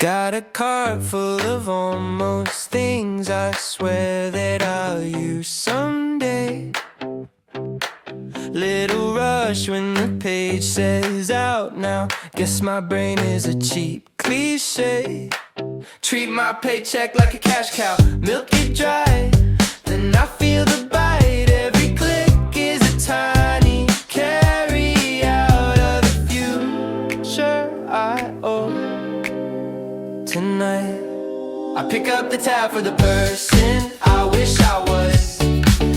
Got a cart full of almost things I swear that I'll use someday. Little rush when the page says out now. Guess my brain is a cheap cliché. Treat my paycheck like a cash cow, milk it dry, then I feel the bite. Every click is a tiny carry out of the future I owe. Tonight I pick up the tab for the person I wish I was,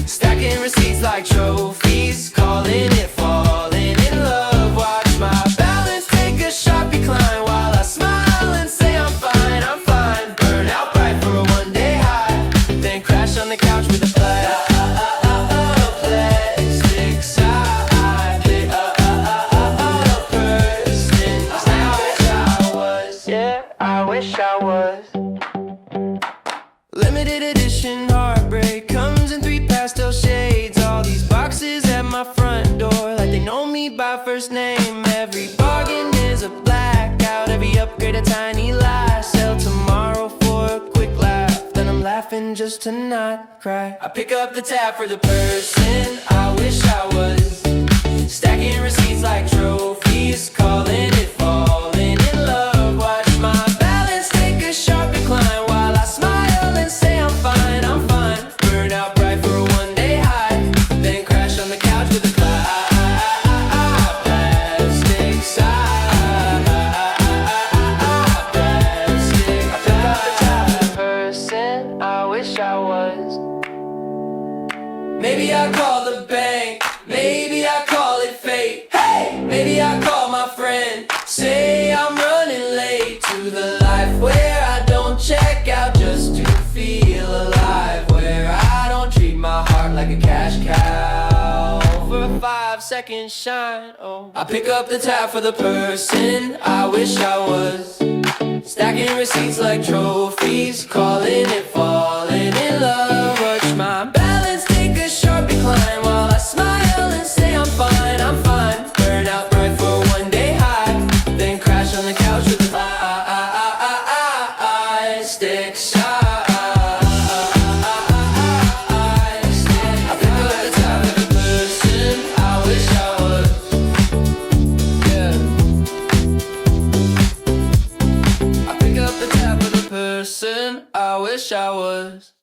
stacking receipts like trophies, calling it falling in love. Watch my balance take a sharp decline while I smile and say I'm fine, I'm fine. Burn out bright for a one-day high, then crash on the couch with a plastic sigh. I wish I was. Limited edition heartbreak comes in 3 pastel shades. All these boxes at my front door, like they know me by first name. Every bargain is a blackout, every upgrade a tiny lie. Sell tomorrow for a quick laugh, then I'm laughing just to not cry. I pick up the tab for the person I wish I was, stacking receipts like trophies, calling it falling in love. Watch my balance take a sharp decline while I smile and say I'm fine, I'm fine. Burn out bright for a one-day high, then crash on the couch with a plastic sigh. Plastic. I pick up the tab for the person I wish I was. Maybe I call the bank, maybe I call it fate. Hey, maybe I call my friend, say I'm running late to the life where I don't check out just to feel alive, where I don't treat my heart like a cash cow for a 5-second shine. Oh, I pick up the tab for the person I wish I was, stacking receipts like trophies, calling it falling in love. Watch my balance take a sharp decline while I smile and say I'm fine, I'm fine. Burn out bright for a one-day high, then crash on the couch with a plastic sigh. I pick up the tab for the person I wish I was. Yeah. I pick up the tab for the person I wish I was.